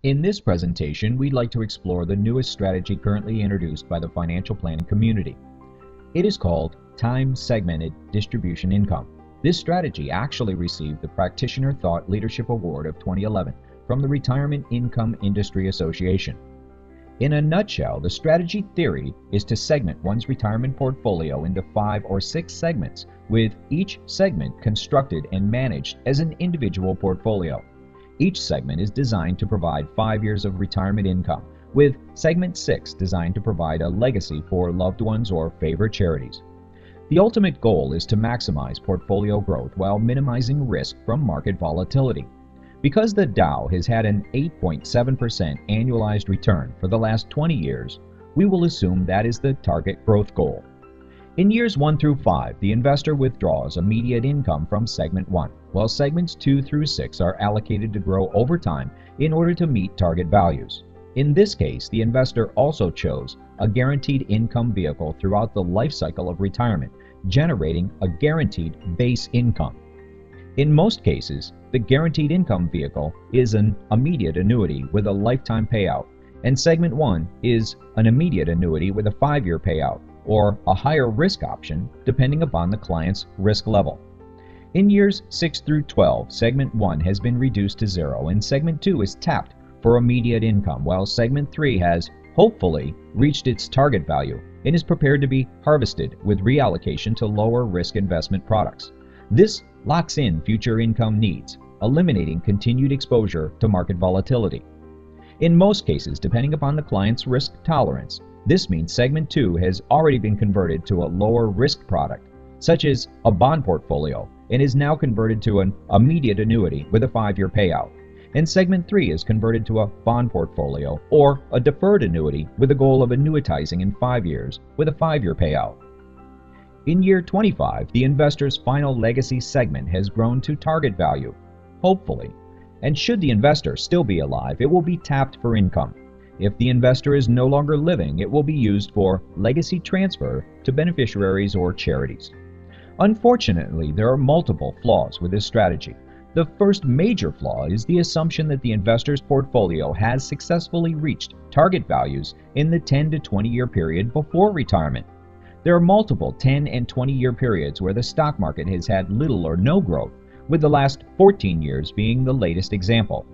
In this presentation, we'd like to explore the newest strategy currently introduced by the financial planning community. It is called Time Segmented Distribution Income. This strategy actually received the Practitioner Thought Leadership Award of 2011 from the Retirement Income Industry Association. In a nutshell, the strategy theory is to segment one's retirement portfolio into 5 or 6 segments, with each segment constructed and managed as an individual portfolio. Each segment is designed to provide 5 years of retirement income, with Segment 6 designed to provide a legacy for loved ones or favorite charities. The ultimate goal is to maximize portfolio growth while minimizing risk from market volatility. Because the Dow has had an 8.7% annualized return for the last 20 years, we will assume that is the target growth goal. In years 1 through 5, the investor withdraws immediate income from Segment 1, while Segments 2 through 6 are allocated to grow over time in order to meet target values. In this case, the investor also chose a guaranteed income vehicle throughout the life cycle of retirement, generating a guaranteed base income. In most cases, the guaranteed income vehicle is an immediate annuity with a lifetime payout, and Segment 1 is an immediate annuity with a 5-year payout, or a higher risk option depending upon the client's risk level. In years 6 through 12, Segment 1 has been reduced to 0 and Segment 2 is tapped for immediate income, while Segment 3 has, hopefully, reached its target value and is prepared to be harvested with reallocation to lower risk investment products. This locks in future income needs, eliminating continued exposure to market volatility. In most cases, depending upon the client's risk tolerance, this means Segment 2 has already been converted to a lower risk product, such as a bond portfolio, and is now converted to an immediate annuity with a 5-year payout. And Segment 3 is converted to a bond portfolio or a deferred annuity with the goal of annuitizing in 5 years with a 5-year payout. In year 25, the investor's final legacy segment has grown to target value, hopefully, and should the investor still be alive, it will be tapped for income. If the investor is no longer living, it will be used for legacy transfer to beneficiaries or charities. Unfortunately, there are multiple flaws with this strategy. The first major flaw is the assumption that the investor's portfolio has successfully reached target values in the 10 to 20-year period before retirement. There are multiple 10 and 20-year periods where the stock market has had little or no growth, with the last 14 years being the latest example.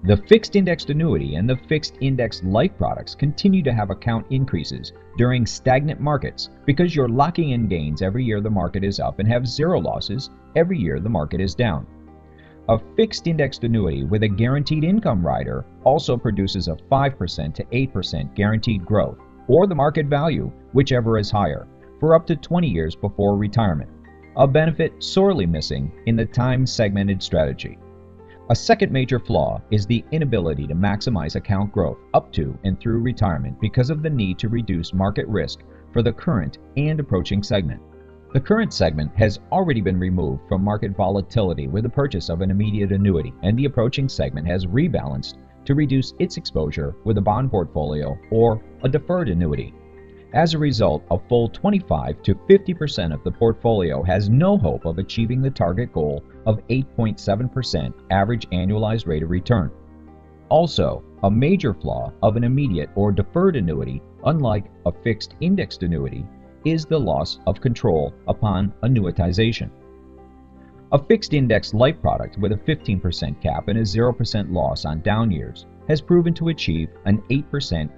The fixed indexed annuity and the fixed indexed life products continue to have account increases during stagnant markets because you're locking in gains every year the market is up and have 0 losses every year the market is down. A fixed indexed annuity with a guaranteed income rider also produces a 5% to 8% guaranteed growth, or the market value, whichever is higher, for up to 20 years before retirement, a benefit sorely missing in the time-segmented strategy. A second major flaw is the inability to maximize account growth up to and through retirement because of the need to reduce market risk for the current and approaching segment. The current segment has already been removed from market volatility with the purchase of an immediate annuity, and the approaching segment has rebalanced to reduce its exposure with a bond portfolio or a deferred annuity. As a result, a full 25 to 50% of the portfolio has no hope of achieving the target goal of 8.7% average annualized rate of return. Also, a major flaw of an immediate or deferred annuity, unlike a fixed indexed annuity, is the loss of control upon annuitization. A fixed index life product with a 15% cap and a 0% loss on down years has proven to achieve an 8%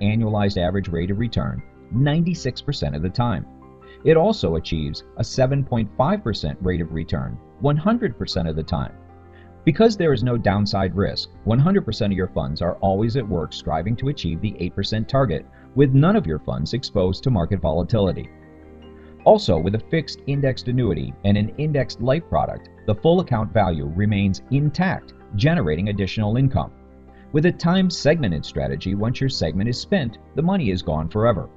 annualized average rate of return 96% of the time. It also achieves a 7.5% rate of return 100% of the time. Because there is no downside risk, 100% of your funds are always at work striving to achieve the 8% target, with none of your funds exposed to market volatility. Also, with a fixed indexed annuity and an indexed life product, the full account value remains intact, generating additional income. With a time-segmented strategy, once your segment is spent, the money is gone forever.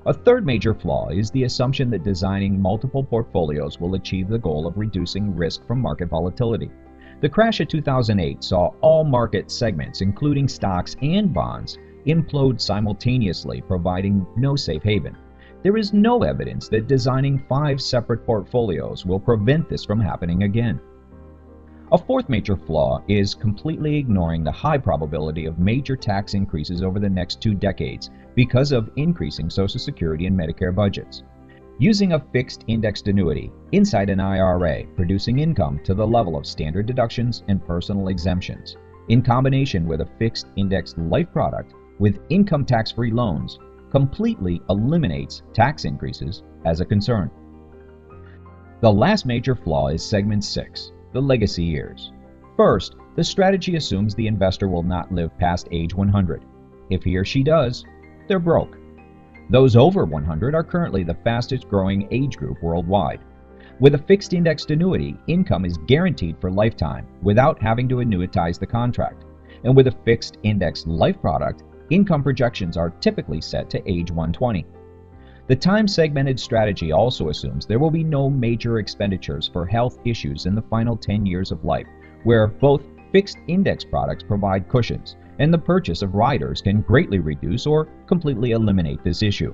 A third major flaw is the assumption that designing multiple portfolios will achieve the goal of reducing risk from market volatility. The crash of 2008 saw all market segments, including stocks and bonds, implode simultaneously, providing no safe haven. There is no evidence that designing 5 separate portfolios will prevent this from happening again. A fourth major flaw is completely ignoring the high probability of major tax increases over the next 2 decades because of increasing Social Security and Medicare budgets. Using a fixed indexed annuity inside an IRA producing income to the level of standard deductions and personal exemptions, in combination with a fixed indexed life product with income tax-free loans, completely eliminates tax increases as a concern. The last major flaw is segment 6, the legacy years. First, the strategy assumes the investor will not live past age 100. If he or she does, they're broke. Those over 100 are currently the fastest growing age group worldwide. With a fixed indexed annuity, income is guaranteed for lifetime without having to annuitize the contract. And with a fixed indexed life product, income projections are typically set to age 120. The time-segmented strategy also assumes there will be no major expenditures for health issues in the final 10 years of life, where both fixed index products provide cushions, and the purchase of riders can greatly reduce or completely eliminate this issue.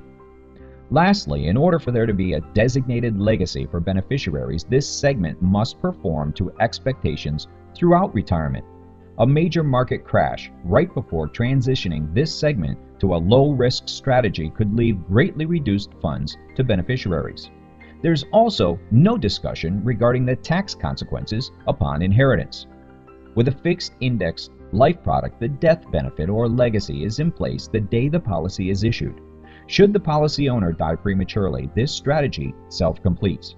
Lastly, in order for there to be a designated legacy for beneficiaries, this segment must perform to expectations throughout retirement. A major market crash right before transitioning this segment to a low-risk strategy could leave greatly reduced funds to beneficiaries. There's also no discussion regarding the tax consequences upon inheritance. With a fixed index life product, the death benefit or legacy is in place the day the policy is issued. Should the policy owner die prematurely, this strategy self-completes.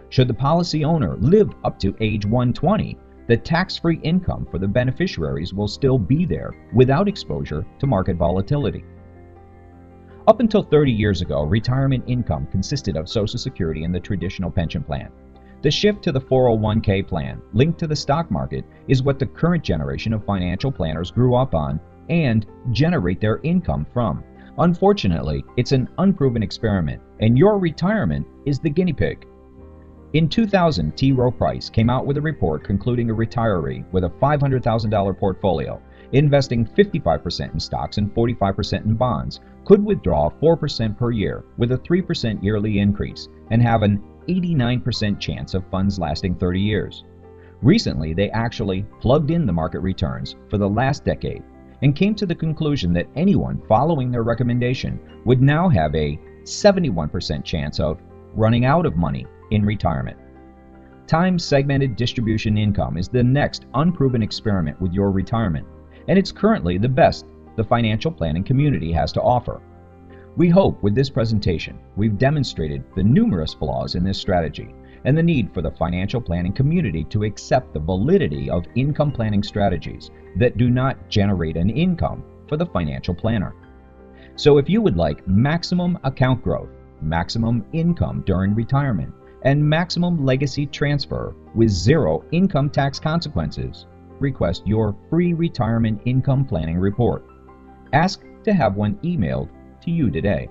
Should the policy owner live up to age 120, the tax-free income for the beneficiaries will still be there without exposure to market volatility. Up until 30 years ago, retirement income consisted of Social Security and the traditional pension plan. The shift to the 401k plan, linked to the stock market, is what the current generation of financial planners grew up on and generate their income from. Unfortunately, it's an unproven experiment, and your retirement is the guinea pig. In 2000, T. Rowe Price came out with a report concluding a retiree with a $500,000 portfolio, investing 55% in stocks and 45% in bonds, could withdraw 4% per year with a 3% yearly increase and have an 89% chance of funds lasting 30 years. Recently, they actually plugged in the market returns for the last decade and came to the conclusion that anyone following their recommendation would now have a 71% chance of running out of money in retirement. Time-segmented distribution income is the next unproven experiment with your retirement, and it's currently the best the financial planning community has to offer. We hope with this presentation we've demonstrated the numerous flaws in this strategy and the need for the financial planning community to accept the validity of income planning strategies that do not generate an income for the financial planner. So if you would like maximum account growth, maximum income during retirement, and maximum legacy transfer with zero income tax consequences, request your free retirement income planning report. Ask to have one emailed to you today.